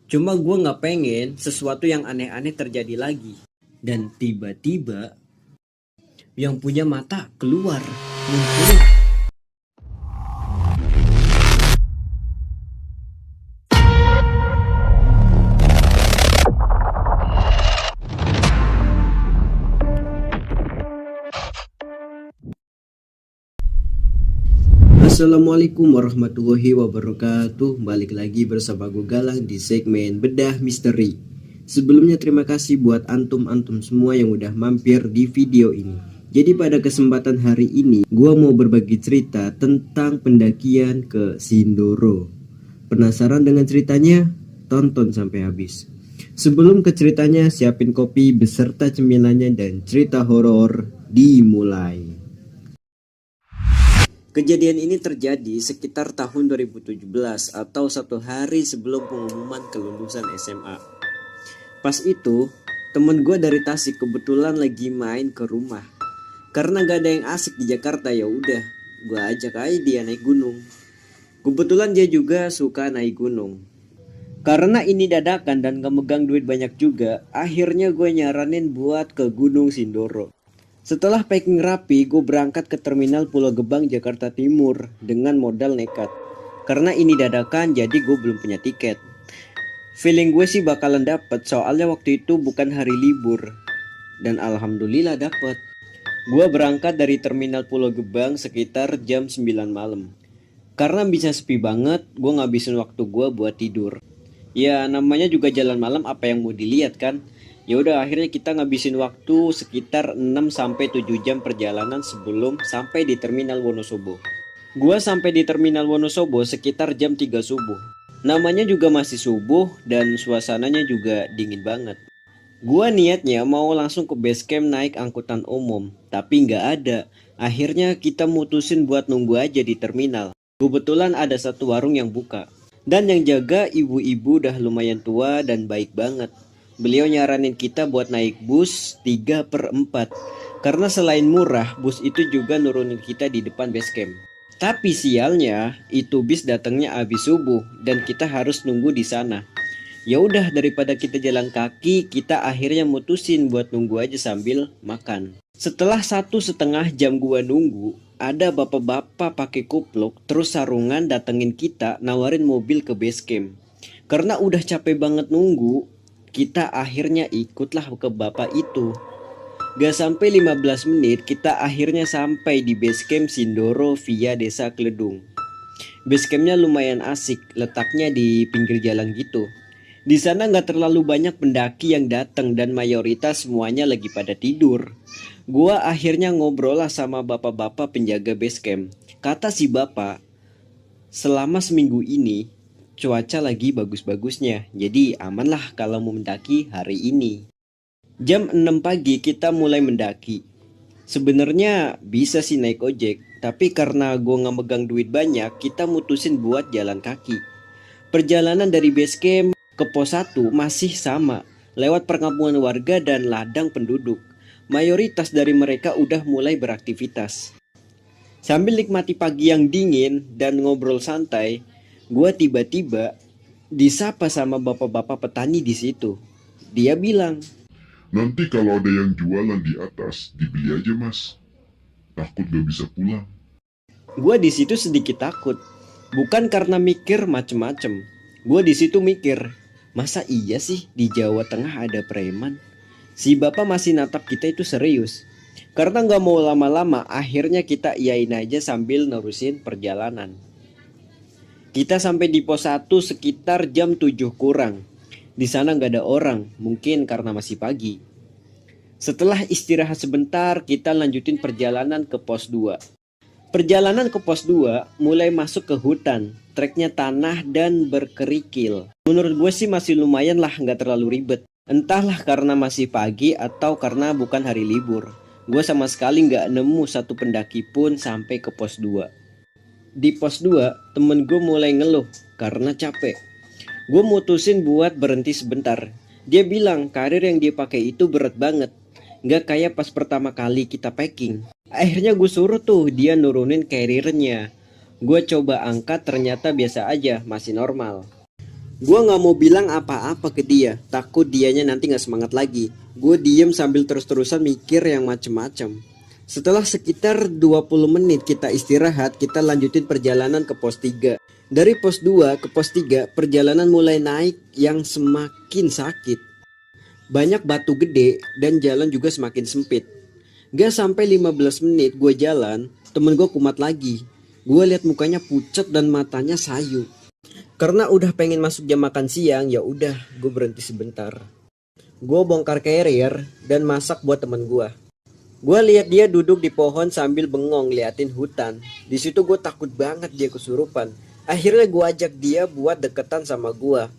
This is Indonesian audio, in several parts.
Cuma gue nggak pengen sesuatu yang aneh-aneh terjadi lagi. Dan tiba-tiba yang punya mata keluar muncul. Assalamualaikum warahmatullahi wabarakatuh. Balik lagi bersama gue Galang di segmen Bedah Misteri. Sebelumnya terima kasih buat antum-antum semua yang udah mampir di video ini. Jadi pada kesempatan hari ini gue mau berbagi cerita tentang pendakian ke Sindoro. Penasaran dengan ceritanya? Tonton sampai habis. Sebelum ke ceritanya, siapin kopi beserta cemilannya dan cerita horor dimulai. Kejadian ini terjadi sekitar tahun 2017 atau satu hari sebelum pengumuman kelulusan SMA. Pas itu, temen gue dari Tasik kebetulan lagi main ke rumah. Karena gak ada yang asik di Jakarta, ya udah, gue ajak aja dia naik gunung. Kebetulan dia juga suka naik gunung. Karena ini dadakan dan gak megang duit banyak juga, akhirnya gue nyaranin buat ke Gunung Sindoro. Setelah packing rapi, gue berangkat ke terminal Pulau Gebang, Jakarta Timur dengan modal nekat. Karena ini dadakan, jadi gue belum punya tiket. Feeling gue sih bakalan dapet, soalnya waktu itu bukan hari libur. Dan alhamdulillah dapet. Gue berangkat dari terminal Pulau Gebang sekitar jam 9 malam. Karena bisa sepi banget, gue ngabisin waktu gue buat tidur. Ya namanya juga jalan malam, apa yang mau dilihat kan? Ya udah, akhirnya kita ngabisin waktu sekitar 6-7 jam perjalanan sebelum sampai di terminal Wonosobo. Gua sampai di terminal Wonosobo sekitar jam 3 subuh. Namanya juga masih subuh dan suasananya juga dingin banget. Gua niatnya mau langsung ke base camp naik angkutan umum, tapi nggak ada. Akhirnya kita mutusin buat nunggu aja di terminal. Kebetulan ada satu warung yang buka. Dan yang jaga ibu-ibu udah lumayan tua dan baik banget. Beliau nyaranin kita buat naik bus 3/4. Karena selain murah, bus itu juga nurunin kita di depan base camp. Tapi sialnya, itu bis datangnya habis subuh dan kita harus nunggu di sana. Ya udah, daripada kita jalan kaki, kita akhirnya mutusin buat nunggu aja sambil makan. Setelah 1,5 jam gua nunggu, ada bapak-bapak pakai kupluk terus sarungan datengin kita nawarin mobil ke base camp. Karena udah capek banget nunggu, kita akhirnya ikutlah ke bapak itu. Gak sampai 15 menit kita akhirnya sampai di base camp Sindoro via desa Kledung. Base campnya lumayan asik, letaknya di pinggir jalan gitu. Di sana gak terlalu banyak pendaki yang datang dan mayoritas semuanya lagi pada tidur. Gua akhirnya ngobrol lah sama bapak-bapak penjaga base camp. Kata si bapak, selama seminggu ini cuaca lagi bagus-bagusnya, jadi aman lah kalau mau mendaki hari ini. Jam 6 pagi kita mulai mendaki. Sebenarnya bisa sih naik ojek, tapi karena gue gak megang duit banyak, kita mutusin buat jalan kaki. Perjalanan dari base camp ke pos 1 masih sama, lewat perkampungan warga dan ladang penduduk. Mayoritas dari mereka udah mulai beraktivitas. Sambil nikmati pagi yang dingin dan ngobrol santai, gue tiba-tiba disapa sama bapak-bapak petani di situ. Dia bilang, "Nanti kalau ada yang jualan di atas, dibeli aja mas. Takut gak bisa pulang." gue di situ sedikit takut, bukan karena mikir macem-macem. Gue di situ mikir, masa iya sih di Jawa Tengah ada preman? Si bapak masih natap kita itu serius. Karena gak mau lama-lama, akhirnya kita iyain aja sambil nerusin perjalanan. Kita sampai di pos 1 sekitar jam 7 kurang. Di sana gak ada orang, mungkin karena masih pagi. Setelah istirahat sebentar, kita lanjutin perjalanan ke pos 2. Perjalanan ke pos 2 mulai masuk ke hutan. Treknya tanah dan berkerikil. Menurut gue sih masih lumayan lah, gak terlalu ribet. Entahlah karena masih pagi atau karena bukan hari libur. Gue sama sekali gak nemu satu pendaki pun sampai ke pos 2. Di pos 2, temen gue mulai ngeluh karena capek. Gue mutusin buat berhenti sebentar. Dia bilang karir yang dia pakai itu berat banget, gak kayak pas pertama kali kita packing. Akhirnya gue suruh tuh dia nurunin karirnya. Gue coba angkat, ternyata biasa aja, masih normal. Gue gak mau bilang apa-apa ke dia, takut dianya nanti gak semangat lagi. Gue diem sambil terus-terusan mikir yang macem-macem. Setelah sekitar 20 menit kita istirahat, kita lanjutin perjalanan ke pos 3. Dari pos 2 ke pos 3, perjalanan mulai naik yang semakin sakit. Banyak batu gede dan jalan juga semakin sempit. Gak sampai 15 menit gue jalan, temen gue kumat lagi. Gue lihat mukanya pucat dan matanya sayu. Karena udah pengen masuk jam makan siang, ya udah gue berhenti sebentar. Gue bongkar carrier dan masak buat temen gue. Gue lihat dia duduk di pohon sambil bengong liatin hutan. Di situ gue takut banget dia kesurupan. Akhirnya gue ajak dia buat deketan sama gue.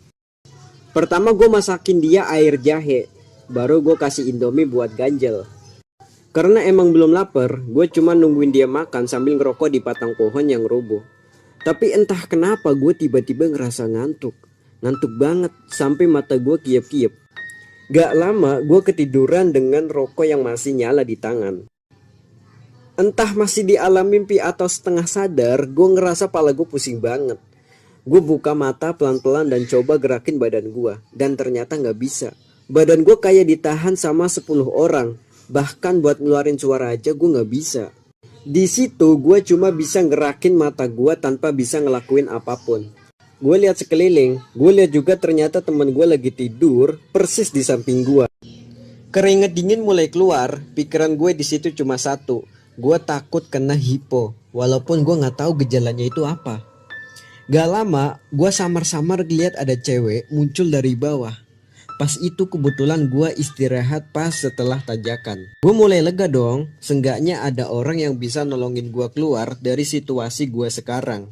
Pertama gue masakin dia air jahe, baru gue kasih Indomie buat ganjel. Karena emang belum lapar, gue cuma nungguin dia makan sambil ngerokok di batang pohon yang roboh. Tapi entah kenapa gue tiba-tiba ngerasa ngantuk. Ngantuk banget sampai mata gue kiep-kiep. Gak lama gue ketiduran dengan rokok yang masih nyala di tangan. Entah masih di alam mimpi atau setengah sadar, gue ngerasa pala gue pusing banget. Gue buka mata pelan-pelan dan coba gerakin badan gue. Dan ternyata gak bisa. Badan gue kayak ditahan sama 10 orang. Bahkan buat ngeluarin suara aja gue gak bisa. Di situ gue cuma bisa gerakin mata gue tanpa bisa ngelakuin apapun. Gue lihat sekeliling, gue lihat juga ternyata teman gue lagi tidur persis di samping gue. Keringet dingin mulai keluar, pikiran gue di situ cuma satu, gue takut kena hipo, walaupun gue nggak tahu gejalanya itu apa. Gak lama, gue samar-samar lihat ada cewek muncul dari bawah. Pas itu kebetulan gue istirahat pas setelah tajakan. Gue mulai lega dong, seenggaknya ada orang yang bisa nolongin gue keluar dari situasi gue sekarang.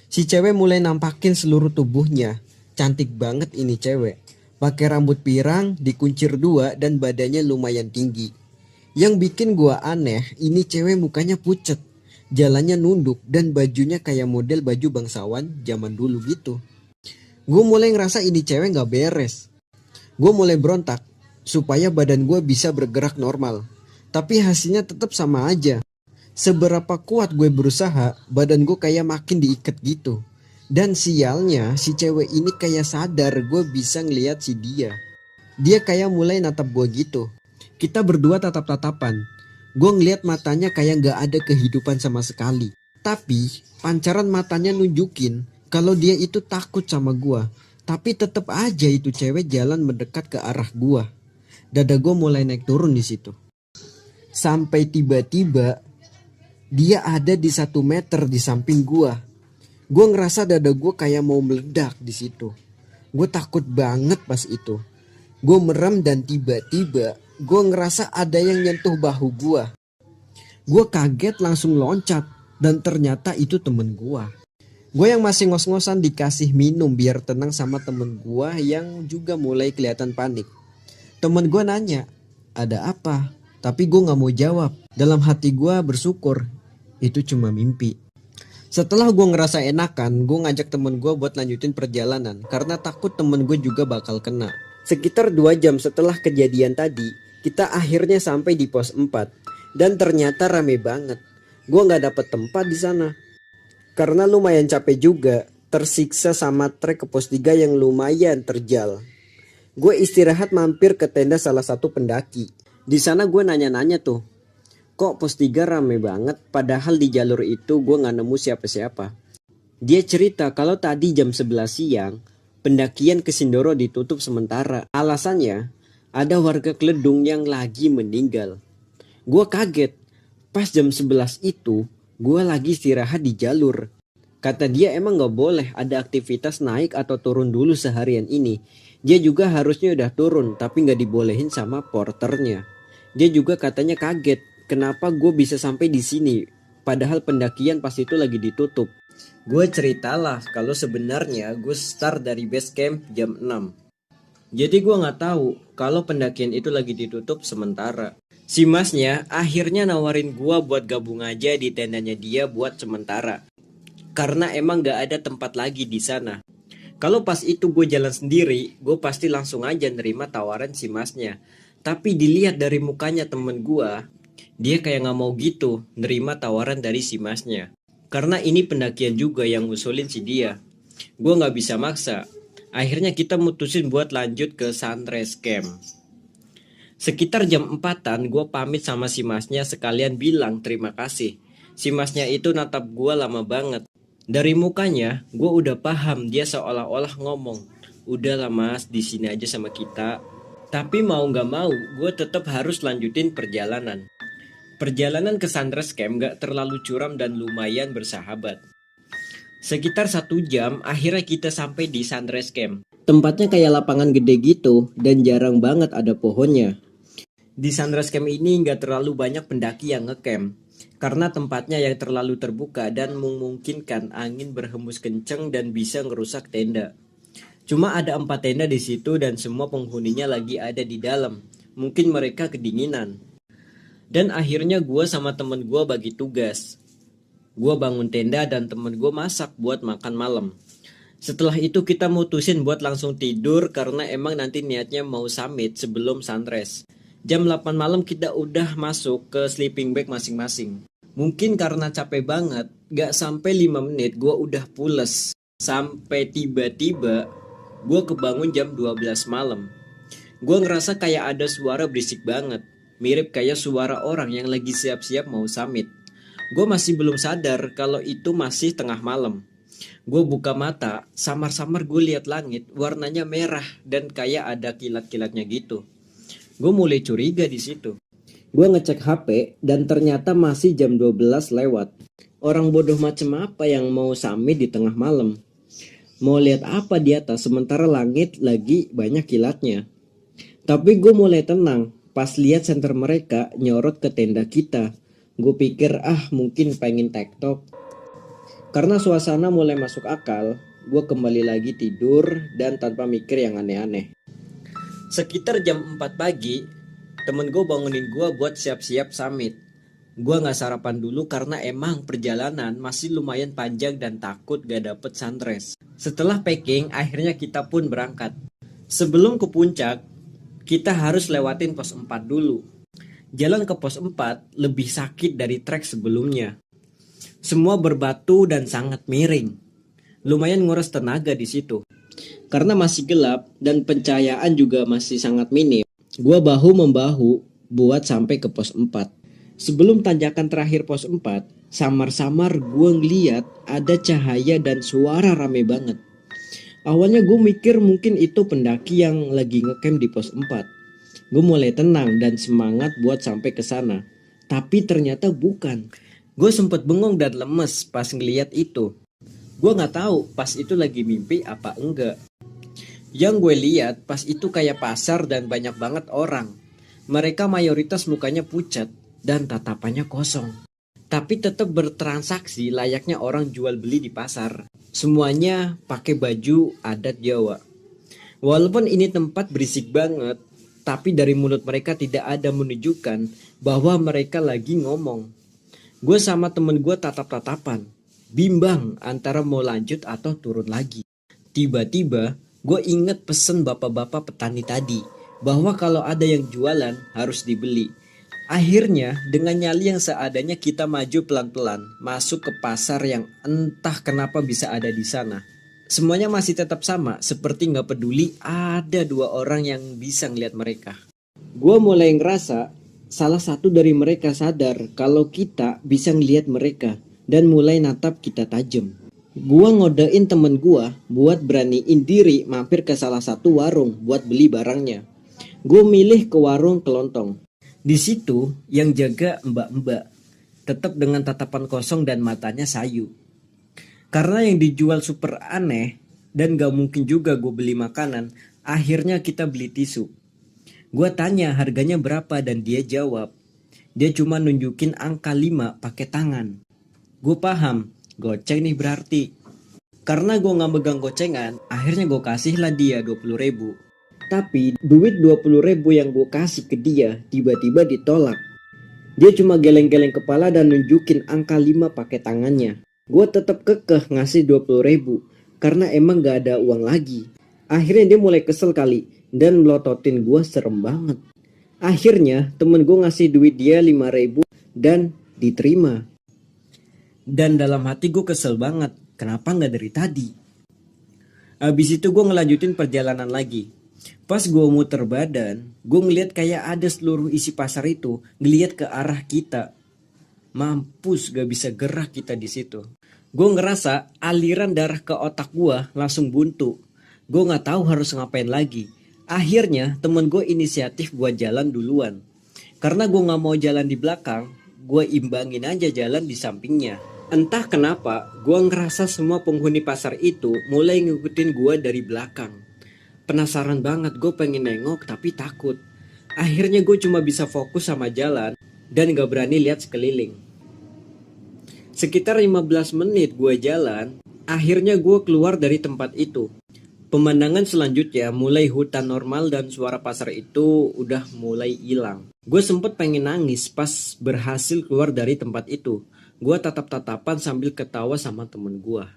Si cewek mulai nampakin seluruh tubuhnya. Cantik banget ini cewek. Pakai rambut pirang, dikuncir 2 dan badannya lumayan tinggi. Yang bikin gue aneh, ini cewek mukanya pucet. Jalannya nunduk dan bajunya kayak model baju bangsawan zaman dulu gitu. Gue mulai ngerasa ini cewek gak beres. Gue mulai berontak supaya badan gue bisa bergerak normal. Tapi hasilnya tetap sama aja. Seberapa kuat gue berusaha, badan gue kayak makin diikat gitu. Dan sialnya si cewek ini kayak sadar gue bisa ngeliat si dia. Dia kayak mulai natap gue gitu. Kita berdua tatap-tatapan. Gue ngeliat matanya kayak gak ada kehidupan sama sekali. Tapi pancaran matanya nunjukin kalau dia itu takut sama gue. Tapi tetap aja itu cewek jalan mendekat ke arah gua. Dada gua mulai naik turun di situ. Sampai tiba-tiba dia ada di 1 meter di samping gua. Gua ngerasa dada gua kayak mau meledak di situ. Gua takut banget pas itu. Gua merem dan tiba-tiba gua ngerasa ada yang nyentuh bahu gua. Gua kaget langsung loncat dan ternyata itu temen gua. Gue yang masih ngos-ngosan dikasih minum biar tenang sama temen gue yang juga mulai kelihatan panik. Temen gue nanya, ada apa? Tapi gue gak mau jawab. Dalam hati gue bersyukur, itu cuma mimpi. Setelah gue ngerasa enakan, gue ngajak temen gue buat lanjutin perjalanan. Karena takut temen gue juga bakal kena. Sekitar 2 jam setelah kejadian tadi, kita akhirnya sampai di pos 4. Dan ternyata rame banget. Gue gak dapet tempat di sana. Karena lumayan capek juga, tersiksa sama trek ke pos 3 yang lumayan terjal. Gue istirahat mampir ke tenda salah satu pendaki. Di sana gue nanya-nanya tuh, kok pos 3 rame banget padahal di jalur itu gue gak nemu siapa-siapa. Dia cerita kalau tadi jam 11 siang, pendakian ke Sindoro ditutup sementara. Alasannya, ada warga Kledung yang lagi meninggal. Gue kaget, pas jam 11 itu, gue lagi istirahat di jalur. Kata dia emang gak boleh ada aktivitas naik atau turun dulu seharian ini. Dia juga harusnya udah turun tapi gak dibolehin sama porternya. Dia juga katanya kaget kenapa gue bisa sampai di sini padahal pendakian pas itu lagi ditutup. Gue ceritalah kalau sebenarnya gue start dari base camp jam 6. Jadi gue gak tahu kalau pendakian itu lagi ditutup sementara. Si masnya akhirnya nawarin gua buat gabung aja di tendanya dia buat sementara. Karena emang gak ada tempat lagi di sana. Kalau pas itu gue jalan sendiri, gue pasti langsung aja nerima tawaran si masnya. Tapi dilihat dari mukanya temen gua, dia kayak gak mau gitu nerima tawaran dari si masnya. Karena ini pendakian juga yang ngusulin si dia. Gue gak bisa maksa. Akhirnya kita mutusin buat lanjut ke sunrise camp. Sekitar jam 4-an gue pamit sama si masnya sekalian bilang terima kasih. Si masnya itu natap gue lama banget. Dari mukanya gue udah paham dia seolah-olah ngomong, udahlah mas di sini aja sama kita. Tapi mau gak mau gue tetap harus lanjutin perjalanan. Perjalanan ke sunrise camp gak terlalu curam dan lumayan bersahabat. Sekitar 1 jam akhirnya kita sampai di sunrise camp. Tempatnya kayak lapangan gede gitu dan jarang banget ada pohonnya. Di sunrise camp ini nggak terlalu banyak pendaki yang ngecamp karena tempatnya yang terlalu terbuka dan memungkinkan angin berhembus kenceng dan bisa ngerusak tenda. Cuma ada 4 tenda di situ dan semua penghuninya lagi ada di dalam. Mungkin mereka kedinginan. Dan akhirnya gue sama temen gue bagi tugas. Gue bangun tenda dan temen gue masak buat makan malam. Setelah itu kita mutusin buat langsung tidur karena emang nanti niatnya mau summit sebelum sunrise. Jam 8 malam kita udah masuk ke sleeping bag masing-masing. Mungkin karena capek banget, gak sampai 5 menit gue udah pules. Sampai tiba-tiba gue kebangun jam 12 malam. Gue ngerasa kayak ada suara berisik banget. Mirip kayak suara orang yang lagi siap-siap mau summit. Gue masih belum sadar kalau itu masih tengah malam. Gue buka mata, samar-samar gue lihat langit, warnanya merah dan kayak ada kilat-kilatnya gitu. Gue mulai curiga di situ. Gue ngecek HP dan ternyata masih jam 12 lewat. Orang bodoh macam apa yang mau summit di tengah malam? Mau lihat apa di atas sementara langit lagi banyak kilatnya? Tapi gue mulai tenang pas lihat senter mereka nyorot ke tenda kita. Gue pikir mungkin pengen TikTok. Karena suasana mulai masuk akal, gue kembali lagi tidur dan tanpa mikir yang aneh-aneh. Sekitar jam 4 pagi, temen gue bangunin gue buat siap-siap summit. Gue gak sarapan dulu karena emang perjalanan masih lumayan panjang dan takut gak dapet sunrise. Setelah packing, akhirnya kita pun berangkat. Sebelum ke puncak, kita harus lewatin pos 4 dulu. Jalan ke pos 4 lebih sakit dari trek sebelumnya. Semua berbatu dan sangat miring. Lumayan nguras tenaga di situ. Karena masih gelap dan pencahayaan juga masih sangat minim, gua bahu-membahu buat sampai ke pos 4. Sebelum tanjakan terakhir pos 4, samar-samar gua ngeliat ada cahaya dan suara rame banget. Awalnya gue mikir mungkin itu pendaki yang lagi ngecamp di pos 4. Gue mulai tenang dan semangat buat sampai ke sana. Tapi ternyata bukan. Gue sempet bengong dan lemes pas ngeliat itu. Gue gak tahu pas itu lagi mimpi apa enggak. Yang gue lihat pas itu kayak pasar dan banyak banget orang. Mereka mayoritas mukanya pucat dan tatapannya kosong. Tapi tetap bertransaksi layaknya orang jual beli di pasar. Semuanya pakai baju adat Jawa. Walaupun ini tempat berisik banget, tapi dari mulut mereka tidak ada menunjukkan bahwa mereka lagi ngomong. Gue sama temen gue tatap-tatapan, bimbang antara mau lanjut atau turun lagi. Tiba-tiba gue inget pesen bapak-bapak petani tadi, bahwa kalau ada yang jualan harus dibeli. Akhirnya dengan nyali yang seadanya kita maju pelan-pelan masuk ke pasar yang entah kenapa bisa ada di sana. Semuanya masih tetap sama, seperti gak peduli ada 2 orang yang bisa ngeliat mereka. Gue mulai ngerasa salah satu dari mereka sadar kalau kita bisa ngeliat mereka dan mulai natap kita tajam. Gue ngodein temen gue buat beraniin diri mampir ke salah satu warung buat beli barangnya. Gue milih ke warung kelontong. Di situ yang jaga mbak-mbak, tetap dengan tatapan kosong dan matanya sayu. Karena yang dijual super aneh dan gak mungkin juga gue beli makanan, akhirnya kita beli tisu. Gue tanya harganya berapa dan dia jawab. Dia cuma nunjukin angka 5 pakai tangan. Gue paham, goceng nih berarti. Karena gue gak megang gocengan, akhirnya gue kasih lah dia 20.000. Tapi duit 20.000 yang gue kasih ke dia tiba-tiba ditolak. Dia cuma geleng-geleng kepala dan nunjukin angka 5 pakai tangannya. Gue tetap kekeh ngasih 20.000 karena emang gak ada uang lagi. Akhirnya dia mulai kesel kali dan melototin gue serem banget. Akhirnya temen gue ngasih duit dia 5.000 dan diterima. Dan dalam hati gue kesel banget, kenapa gak dari tadi? Abis itu gue ngelanjutin perjalanan lagi. Pas gue muter badan, gue ngeliat kayak ada seluruh isi pasar itu ngeliat ke arah kita. Mampus, gak bisa gerak kita di situ. Gue ngerasa aliran darah ke otak gue langsung buntu. Gue nggak tahu harus ngapain lagi. Akhirnya temen gue inisiatif buat jalan duluan. Karena gue nggak mau jalan di belakang, gue imbangin aja jalan di sampingnya. Entah kenapa, gue ngerasa semua penghuni pasar itu mulai ngikutin gue dari belakang. Penasaran banget, gue pengen nengok tapi takut. Akhirnya gue cuma bisa fokus sama jalan dan gak berani lihat sekeliling. Sekitar 15 menit gue jalan, akhirnya gue keluar dari tempat itu. Pemandangan selanjutnya mulai hutan normal dan suara pasar itu udah mulai hilang. Gue sempet pengen nangis pas berhasil keluar dari tempat itu. Gue tatap-tatapan sambil ketawa sama temen gue.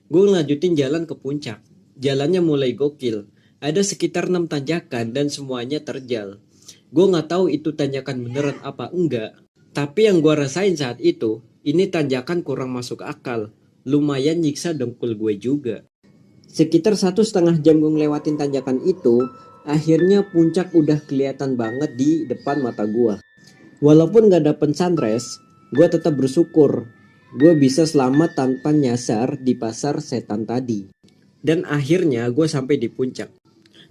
Gue ngelanjutin jalan ke puncak. Jalannya mulai gokil. Ada sekitar 6 tanjakan dan semuanya terjal. Gue gak tahu itu tanjakan beneran apa enggak. Tapi yang gue rasain saat itu, ini tanjakan kurang masuk akal. Lumayan nyiksa dengkul gue juga. Sekitar 1,5 jam gue ngelewatin tanjakan itu, akhirnya puncak udah kelihatan banget di depan mata gue. Walaupun gak dapet sunrise, gue tetap bersyukur gue bisa selamat tanpa nyasar di pasar setan tadi. Dan akhirnya gue sampai di puncak.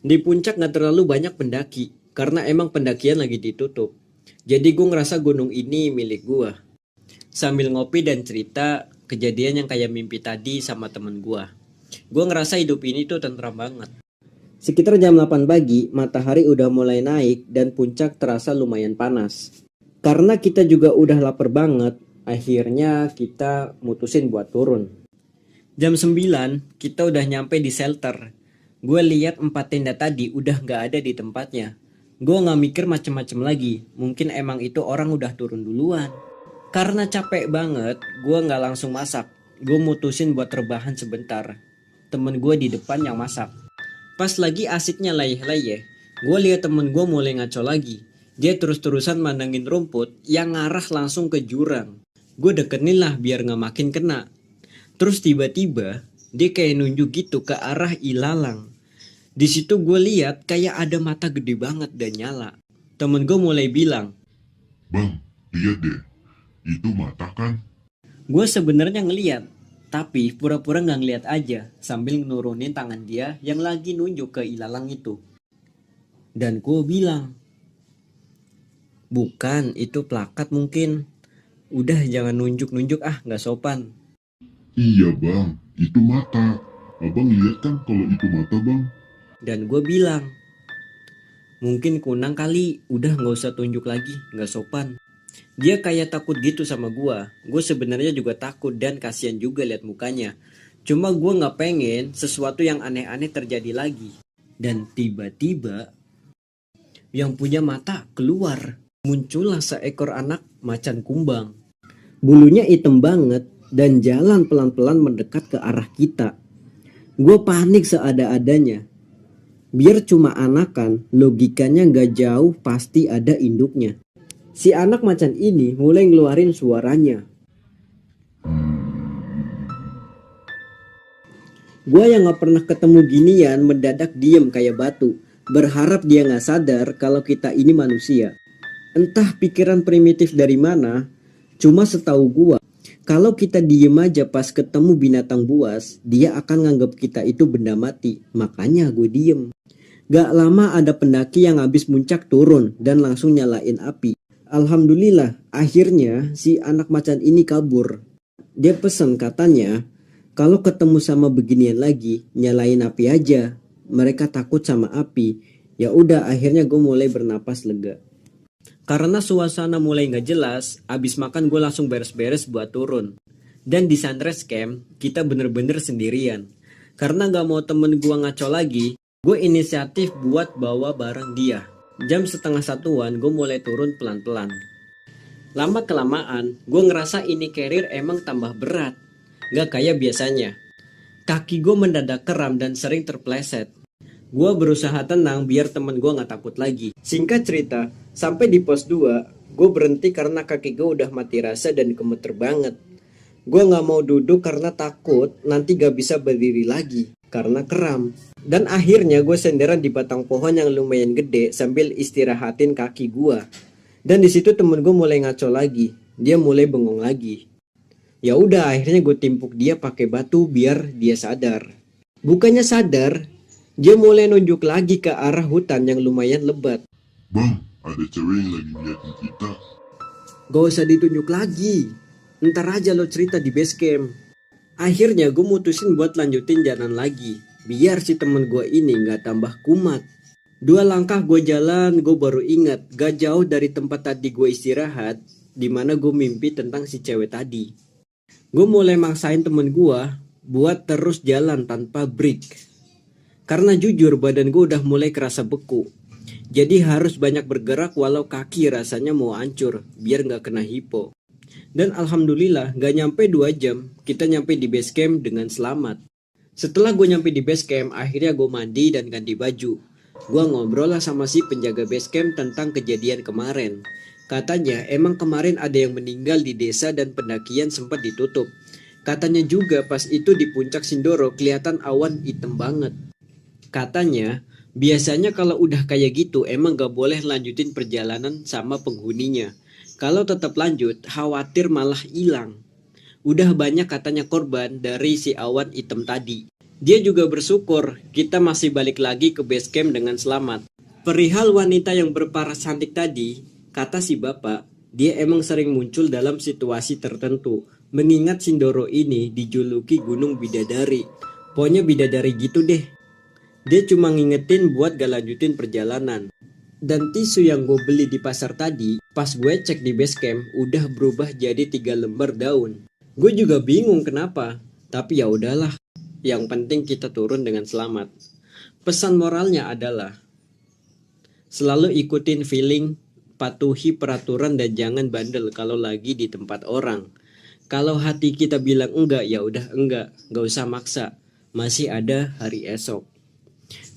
Di puncak gak terlalu banyak pendaki, karena emang pendakian lagi ditutup. Jadi gue ngerasa gunung ini milik gue. Sambil ngopi dan cerita kejadian yang kayak mimpi tadi sama temen gue. Gue ngerasa hidup ini tuh tentram banget. Sekitar jam 8 pagi, matahari udah mulai naik dan puncak terasa lumayan panas. Karena kita juga udah lapar banget, akhirnya kita mutusin buat turun. Jam 9, kita udah nyampe di shelter. Gue lihat 4 tenda tadi udah gak ada di tempatnya. Gue gak mikir macem-macem lagi, mungkin emang itu orang udah turun duluan. Karena capek banget, gue gak langsung masak. Gue mutusin buat rebahan sebentar. Temen gue di depan yang masak. Pas lagi asiknya layeh-layeh, gue lihat temen gue mulai ngaco lagi. Dia terus-terusan mandangin rumput yang ngarah langsung ke jurang. Gue deketin lah biar gak makin kena. Terus tiba-tiba dia kayak nunjuk gitu ke arah ilalang. Di situ gue lihat kayak ada mata gede banget dan nyala. Temen gue mulai bilang, Bang, lihat deh. Itu mata kan? gue sebenarnya ngeliat, tapi pura-pura nggak ngeliat aja sambil nurunin tangan dia yang lagi nunjuk ke ilalang itu. Dan gue bilang, bukan, itu plakat mungkin. Udah jangan nunjuk-nunjuk nggak sopan. Iya bang, itu mata. Abang lihat kan kalau itu mata bang? Dan gue bilang, mungkin kunang kali, udah gak usah tunjuk lagi, gak sopan. Dia kayak takut gitu sama gue. Gue sebenarnya juga takut dan kasihan juga lihat mukanya. Cuma gue gak pengen sesuatu yang aneh-aneh terjadi lagi. Dan tiba-tiba yang punya mata keluar. Muncullah seekor anak macan kumbang. Bulunya hitam banget dan jalan pelan-pelan mendekat ke arah kita. Gue panik seada-adanya. Biar cuma anakan, logikanya gak jauh pasti ada induknya. Si anak macan ini mulai ngeluarin suaranya. Gue yang gak pernah ketemu ginian mendadak diem kayak batu. Berharap dia gak sadar kalau kita ini manusia. Entah pikiran primitif dari mana, cuma setahu gue, kalau kita diem aja pas ketemu binatang buas, dia akan nganggap kita itu benda mati. Makanya gue diem. Gak lama ada pendaki yang habis puncak turun dan langsung nyalain api. Alhamdulillah, akhirnya si anak macan ini kabur. Dia pesan katanya, kalau ketemu sama beginian lagi, nyalain api aja. Mereka takut sama api. Ya udah, akhirnya gue mulai bernapas lega. Karena suasana mulai gak jelas, abis makan gue langsung beres-beres buat turun. Dan di sunrise camp, kita bener-bener sendirian. Karena gak mau temen gue ngaco lagi, gue inisiatif buat bawa barang dia. Jam 12:30-an gue mulai turun pelan-pelan. Lama-kelamaan, gue ngerasa ini carrier emang tambah berat. Gak kayak biasanya. Kaki gue mendadak kram dan sering terpleset. Gue berusaha tenang biar temen gue gak takut lagi. Singkat cerita, sampai di pos 2, gue berhenti karena kaki gue udah mati rasa dan gemeter banget. Gue gak mau duduk karena takut nanti gak bisa berdiri lagi. karena kram. Dan akhirnya gue senderan di batang pohon yang lumayan gede sambil istirahatin kaki gue. Dan di situ temen gue mulai ngaco lagi, dia mulai bengong lagi. Ya udah, akhirnya gue timpuk dia pakai batu biar dia sadar. Bukannya sadar, dia mulai nunjuk lagi ke arah hutan yang lumayan lebat. Bang, ada cewek yang lagi ngeliatin kita. Gak usah ditunjuk lagi, ntar aja lo cerita di base camp. Akhirnya gue mutusin buat lanjutin jalan lagi, biar si temen gue ini gak tambah kumat. 2 langkah gue jalan, gue baru ingat gak jauh dari tempat tadi gue istirahat, dimana gue mimpi tentang si cewek tadi. Gue mulai maksain temen gue buat terus jalan tanpa break. Karena jujur badan gue udah mulai kerasa beku. Jadi harus banyak bergerak walau kaki rasanya mau hancur biar gak kena hipo. Dan alhamdulillah gak nyampe 2 jam kita nyampe di base camp dengan selamat. Setelah gue nyampe di base camp, akhirnya gue mandi dan ganti baju. Gue ngobrol lah sama si penjaga base camp tentang kejadian kemarin. Katanya emang kemarin ada yang meninggal di desa dan pendakian sempat ditutup. Katanya juga pas itu di puncak Sindoro kelihatan awan hitam banget. Katanya biasanya kalau udah kayak gitu emang gak boleh lanjutin perjalanan sama penghuninya. Kalau tetap lanjut khawatir malah hilang. Udah banyak katanya korban dari si awan hitam tadi. Dia juga bersyukur kita masih balik lagi ke base camp dengan selamat. Perihal wanita yang berparas cantik tadi, kata si bapak, dia emang sering muncul dalam situasi tertentu. Mengingat Sindoro ini dijuluki Gunung Bidadari. Pokoknya bidadari gitu deh. Dia cuma ngingetin buat gak lanjutin perjalanan. Dan tisu yang gue beli di pasar tadi, pas gue cek di base camp, udah berubah jadi 3 lembar daun. Gue juga bingung kenapa, tapi ya udahlah. Yang penting kita turun dengan selamat. Pesan moralnya adalah selalu ikutin feeling, patuhi peraturan dan jangan bandel kalau lagi di tempat orang. Kalau hati kita bilang enggak, ya udah enggak, gak usah maksa. Masih ada hari esok.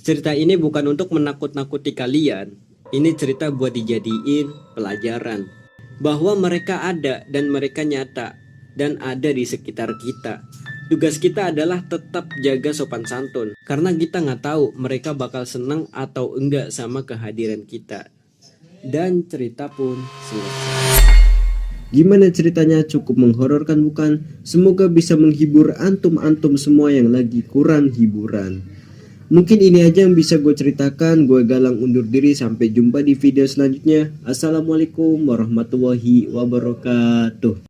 Cerita ini bukan untuk menakut-nakuti kalian. Ini cerita buat dijadiin pelajaran. Bahwa mereka ada dan mereka nyata. Dan ada di sekitar kita. Tugas kita adalah tetap jaga sopan santun. Karena kita gak tahu mereka bakal senang atau enggak sama kehadiran kita. Dan cerita pun selesai. Gimana ceritanya, cukup menghororkan bukan? Semoga bisa menghibur antum-antum semua yang lagi kurang hiburan. Mungkin ini aja yang bisa gue ceritakan. Gue Galang undur diri, sampai jumpa di video selanjutnya. Assalamualaikum warahmatullahi wabarakatuh.